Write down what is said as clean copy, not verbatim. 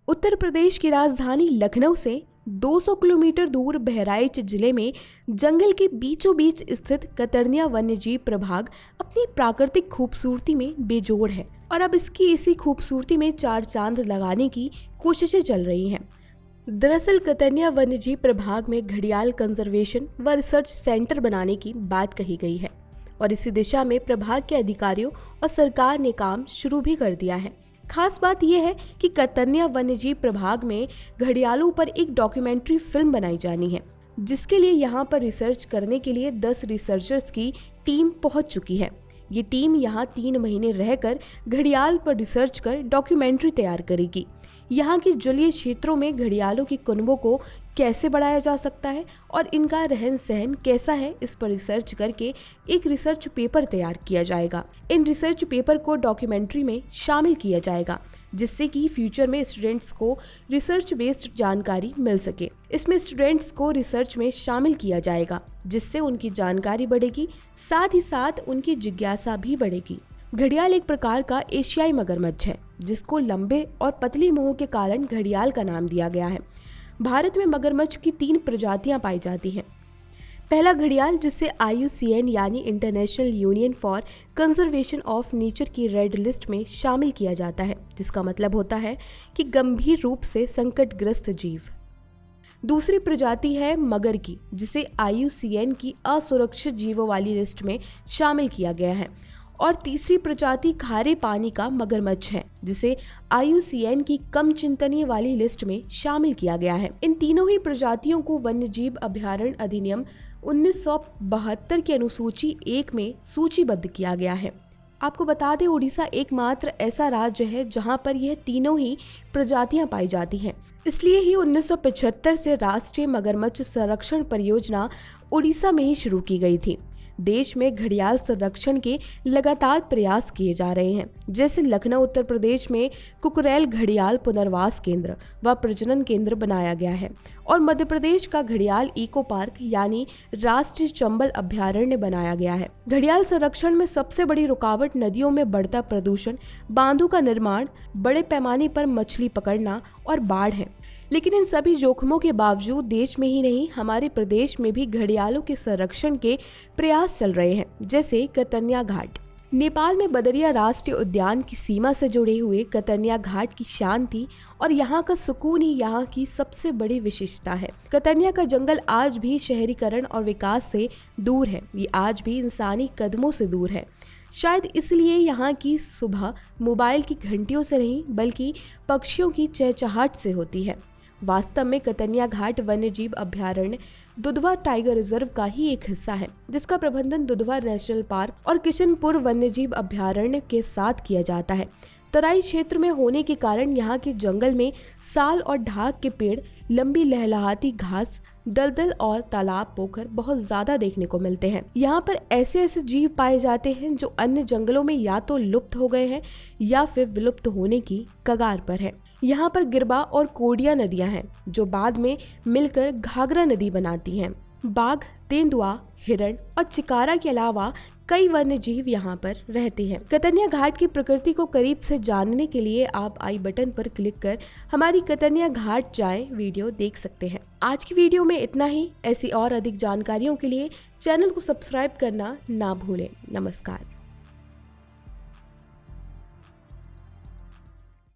उत्तर प्रदेश की राजधानी लखनऊ से 200 किलोमीटर दूर बहराइच जिले में जंगल के बीचों बीच स्थित कतर्निया वन्यजीव प्रभाग अपनी प्राकृतिक खूबसूरती में बेजोड़ है और अब इसकी इसी खूबसूरती में चार चांद लगाने की कोशिशें चल रही हैं। दरअसल कतर्निया वन्यजीव प्रभाग में घड़ियाल कंजर्वेशन व रिसर्च सेंटर बनाने की बात कही गई है और इसी दिशा में प्रभाग के अधिकारियों और सरकार ने काम शुरू भी कर दिया है। खास बात यह है कि कतर्निया वन्यजीव प्रभाग में घड़ियालों पर एक डॉक्यूमेंट्री फिल्म बनाई जानी है, जिसके लिए यहाँ पर रिसर्च करने के लिए 10 रिसर्चर्स की टीम पहुँच चुकी है। ये टीम यहाँ 3 महीने रहकर घड़ियाल पर रिसर्च कर डॉक्यूमेंट्री तैयार करेगी। यहाँ के जलीय क्षेत्रों में घड़ियालों की कुनबों को कैसे बढ़ाया जा सकता है और इनका रहन सहन कैसा है, इस पर रिसर्च करके एक रिसर्च पेपर तैयार किया जाएगा। इन रिसर्च पेपर को डॉक्यूमेंट्री में शामिल किया जाएगा, जिससे कि फ्यूचर में स्टूडेंट्स को रिसर्च बेस्ड जानकारी मिल सके। इसमें स्टूडेंट्स को रिसर्च में शामिल किया जाएगा, जिससे उनकी जानकारी बढ़ेगी, साथ ही साथ उनकी जिज्ञासा भी बढ़ेगी। घड़ियाल एक प्रकार का एशियाई मगरमच्छ है, जिसको लंबे और पतली मुंह के कारण घड़ियाल का नाम दिया गया है। भारत में मगरमच्छ की 3 प्रजातियां पाई जाती हैं। पहला घड़ियाल, जिसे IUCN यानी international union for conservation of nature की रेड लिस्ट में शामिल किया जाता है, जिसका मतलब होता है कि गंभीर रूप से संकटग्रस्त जीव। दूसरी प्रजाति है मगर की, जिसे IUCN की असुरक्षित जीवों वाली लिस्ट में शामिल किया गया है। और तीसरी प्रजाति खारे पानी का मगरमच्छ है, जिसे IUCN की कम चिंतनीय वाली लिस्ट में शामिल किया गया है। इन तीनों ही प्रजातियों को वन्यजीव अभयारण्य अधिनियम 1972 की अनुसूची 1 में सूचीबद्ध किया गया है। आपको बता दें, उड़ीसा एकमात्र ऐसा राज्य है जहां पर यह तीनों ही प्रजातियां पाई जाती हैं। इसलिए ही 1975 से राष्ट्रीय मगरमच्छ संरक्षण परियोजना उड़ीसा में ही शुरू की गई थी। देश में घड़ियाल संरक्षण के लगातार प्रयास किए जा रहे हैं, जैसे लखनऊ उत्तर प्रदेश में कुकरेल घड़ियाल पुनर्वास केंद्र व प्रजनन केंद्र बनाया गया है और मध्य प्रदेश का घड़ियाल इको पार्क यानी राष्ट्रीय चंबल अभयारण्य बनाया गया है। घड़ियाल संरक्षण में सबसे बड़ी रुकावट नदियों में बढ़ता प्रदूषण, बांधों का निर्माण, बड़े पैमाने पर मछली पकड़ना और बाढ़ है। लेकिन इन सभी जोखिमों के बावजूद देश में ही नहीं, हमारे प्रदेश में भी घड़ियालों के संरक्षण के प्रयास चल रहे हैं, जैसे कतर्निया घाट। नेपाल में बदरिया राष्ट्रीय उद्यान की सीमा से जुड़े हुए कतर्निया घाट की शांति और यहाँ का सुकून ही यहाँ की सबसे बड़ी विशेषता है। कतर्निया का जंगल आज भी शहरीकरण और विकास से दूर है, ये आज भी इंसानी कदमों से दूर है। शायद इसलिए यहाँ की सुबह मोबाइल की घंटियों से नहीं, बल्कि पक्षियों की चहचहाहट से होती है। वास्तव में कतर्निया घाट वन्यजीव अभयारण्य दुधवा टाइगर रिजर्व का ही एक हिस्सा है, जिसका प्रबंधन दुधवा नेशनल पार्क और किशनपुर वन्यजीव अभयारण्य के साथ किया जाता है। तराई क्षेत्र में होने के कारण यहाँ के जंगल में साल और ढाक के पेड़, लंबी लहलहाती घास, दलदल और तालाब, पोखर बहुत ज्यादा देखने को मिलते हैं। यहाँ पर ऐसे ऐसे जीव पाए जाते हैं जो अन्य जंगलों में या तो लुप्त हो गए हैं या फिर विलुप्त होने की कगार पर है। यहाँ पर गिरबा और कोडिया नदियां हैं, जो बाद में मिलकर घाघरा नदी बनाती हैं। बाघ, तेंदुआ, हिरण और चिकारा के अलावा कई वन्य जीव यहाँ पर रहते हैं। कतर्निया घाट की प्रकृति को करीब से जानने के लिए आप आई बटन पर क्लिक कर हमारी कतर्निया घाट जाएं वीडियो देख सकते हैं। आज की वीडियो में इतना ही। ऐसी और अधिक जानकारियों के लिए चैनल को सब्सक्राइब करना ना भूलें। नमस्कार।